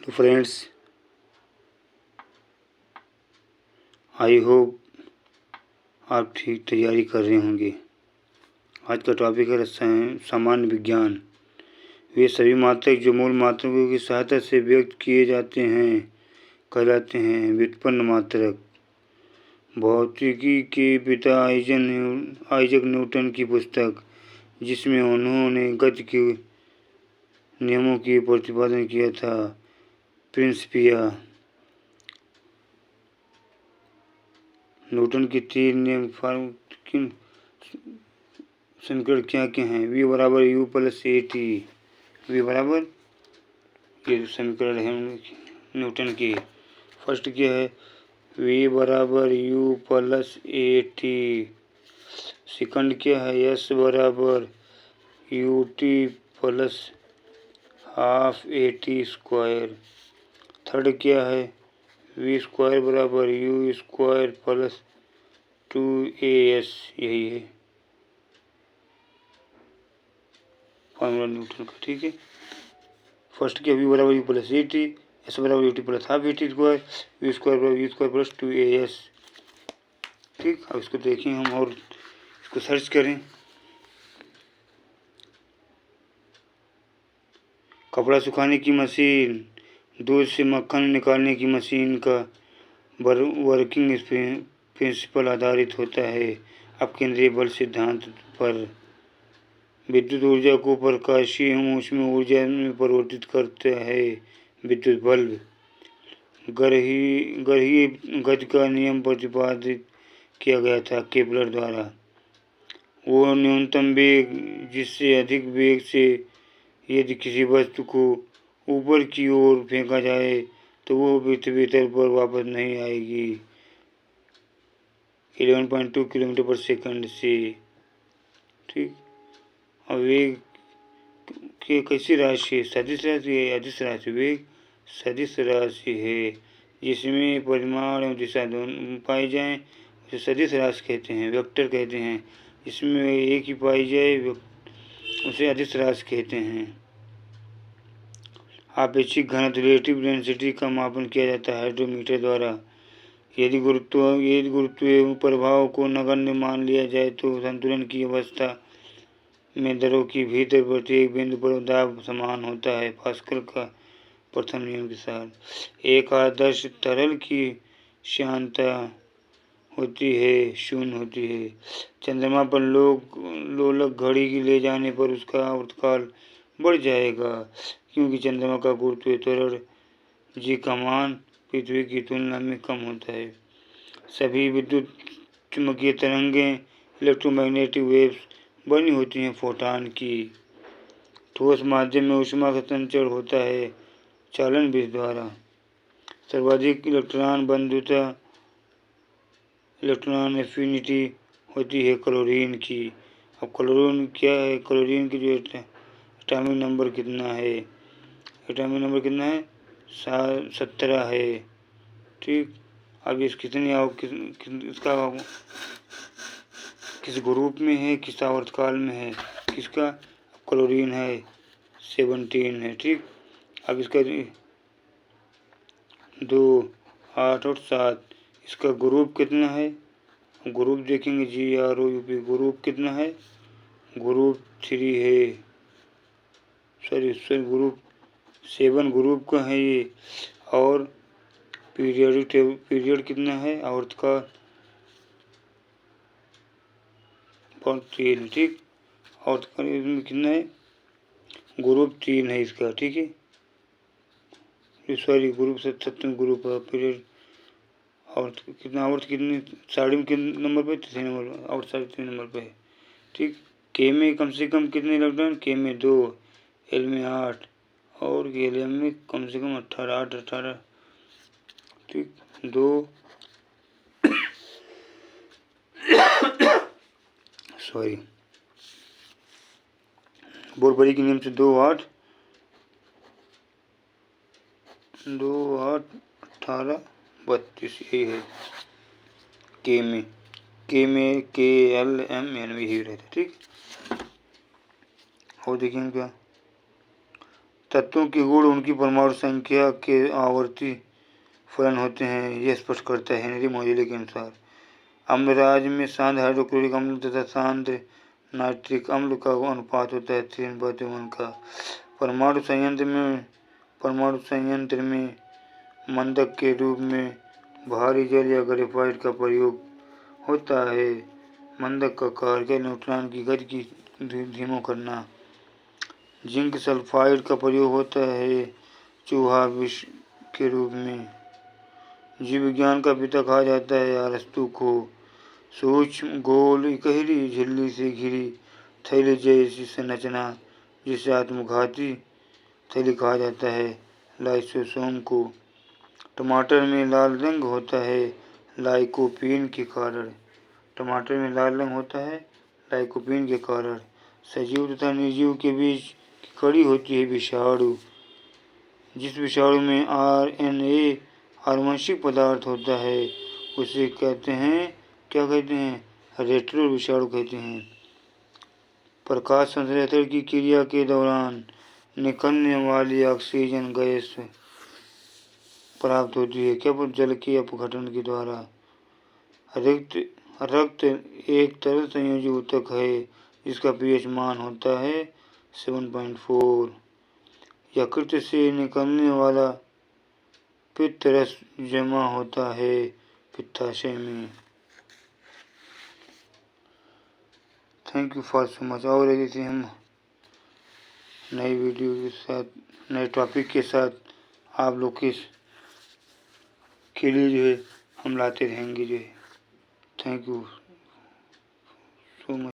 तो friends, I hope आप ठीक तैयारी कर रहे होंगे। आज का टॉपिक है सामान्य विज्ञान। वे सभी मात्रक जो मूल मात्रकों की सहायता से व्यक्त किए जाते हैं कहलाते हैं व्युत्पन्न मात्रक। भौतिकी के पिता आइजक न्यूटन की पुस्तक, जिसमें उन्होंने गति के नियमों की प्रतिपादन किया था, प्रिंसिपिया। न्यूटन के 3 नियम समीकरण क्या क्या हैं? V बराबर U प्लस AT। V बराबर, ये समीकरण है न्यूटन की। फर्स्ट क्या है? V बराबर U प्लस AT। सेकंड क्या है? S बराबर UT plus half AT square. Third क्या है? V स्क्वायर बराबर U स्क्वायर प्लस 2AS। यही है फॉर्मूला न्यूटन का। ठीक है, फर्स्ट क्या? V बराबर U प्लस AT, S बराबर UT plus half AT square, V square बराबर U स्क्वायर प्लस 2AS। ठीक, अब इसको देखें हम और इसको सर्च करें। कपड़ा सुखाने की मशीन, दूध से मक्खन निकालने की मशीन का वर्किंग प्रिंसिपल आधारित होता है अपकेंद्रीय बल सिद्धांत पर। विद्युत ऊर्जा को प्रकाशीय एवं ऊष्मीय ऊर्जा में परिवर्तित करता है विद्युत बल्ब। ग्रहीय गति का नियम प्रतिपादित किया गया था केपलर द्वारा। वो न्यूनतम वेग जिससे अधिक वेग से यदि किसी वस्तु को ऊपर की ओर फेंका जाए तो वो पृथ्वी तल पर वापस नहीं आएगी। 11.2 किलोमीटर पर सेकंड से। ठीक, और वेग की कैसी राशि है? सदिश राशि है, अदिश राशि। वेग सदिश राशि है जिसमें परिमाण एवं दिशा दोनों पाई जाए उसे सदिश राशि कहते हैं, वेक्टर कहते हैं। इसमें एक ही पाई जाए उसे अदिश राशि कहते हैं। आपेक्षिक घनत्व रिलेटिव डेंसिटी का मापन किया जाता है हाइड्रोमीटर द्वारा। यदि गुरुत्वीय प्रभाव को नगण्य मान लिया जाए तो संतुलन की अवस्था में दरों की भीतर प्रत्येक बिंदु पर दाब समान होता है, पास्कल का प्रथम नियम के साथ। एक आदर्श तरल की श्यानता होती है, शून्य होती है। चंद्रमा पर लोलक घड़ी की ले जाने पर उसका आवर्तकाल बढ़ जाएगा, क्योंकि चंद्रमा का गुरुत्वीय त्वरण जी का मान पृथ्वी की तुलना में कम होता है। सभी विद्युत चुंबकीय तरंगें इलेक्ट्रोमैग्नेटिक वेव्स बनी होती हैं फोटॉन की। ठोस माध्यम में ऊष्मा का संचरण होता है चालन विधि द्वारा। सर्वाधिक इलेक्ट्रॉन बंधुता, इलेक्ट्रॉन एफिनिटी होती है क्लोरीन की। अब क्लोरीन क्या है? क्लोरीन की जो एटॉमिक नंबर कितना है? एटॉमिक नंबर कितना है? 17 है। ठीक, अब इस इसका किस ग्रुप में है, किस आवर्तकाल में है? किसका? क्लोरीन है, 17 है। ठीक, अब इसका 2, 8 और 7, इसका ग्रुप कितना है? ग्रुप देखेंगे, GROUP। ग्रुप कितना है? ग्रुप 3 है, सॉरी ग्रुप 7 ग्रुप का है ये। और पीरियड कितना है? आवर्तकाल 3। ठीक, आवर्तकाल इसमें कितना है? ग्रुप 3 है इसका। ठीक है, सॉरी ग्रुप 7 ग्रुप है। पीरियड आवर्त कितना? आवर्त कितने साड़ी में कितने नंबर पे? 3 नंबर पर। आवर्त 3 नंबर पे है। ठीक, के में कम से कम कितने इलेक्ट्रॉन? के में 2, एल में 8 और गैलियम में कम से कम 18। ठीक, 2 सॉरी बोरबरी के नियम से 2, 8, 18, 32 यही है। के में KLMN भी ही रहता है। ठीक, और देखेंगे क्या? तत्वों के गुण उनकी परमाणु संख्या के आवर्ती फलन होते हैं, यह स्पष्ट करता है हेनरी मोजेले के अनुसार। अम्लराज में शांत हाइड्रोक्लोरिक अम्ल तथा शांत नाइट्रिक अम्ल का अनुपात होता है 3:1 का। परमाणु संयंत्र में मंदक के रूप में भारी जल या ग्रेफाइट का प्रयोग होता है। मंदक का कार्य न्यूट्रॉन की गति की धीमा करना। जिंक सल्फाइड का प्रयोग होता है चूहा विष के रूप में। जीव विज्ञान का पिता कहा जाता है अरस्तु को। सूक्ष्म गोल इकहरी झिल्ली से घिरी थैली जैसी संरचना जिसे आत्मघाती थैली कहा जाता है लाइसोसोम को। टमाटर में लाल रंग होता है लाइकोपीन के कारण। टमाटर में लाल रंग होता है लाइकोपीन के कारण। सजीव तथा निर्जीव के बीच की कड़ी होती है विषाणु। जिस विषाणु में RNA आनुवंशिक पदार्थ होता है उसे कहते हैं, क्या कहते हैं? रेट्रो विषाणु कहते हैं। प्रकाश संश्लेषण की क्रिया के दौरान निकलने वाली ऑक्सीजन गैस प्राप्त होती है क्या? जल के अपघटन के द्वारा। रक्त एक तरल संयोजी ऊतक है जिसका pH मान होता है 7.4। यकृत से निकलने वाला पित्त रस जमा होता है पित्ताशय में। Thank you for so much. और जैसे हम नई वीडियो के साथ, नए टॉपिक के साथ आप लोग के लिए जो है हम लाते रहेंगे जो है। Thank you so much.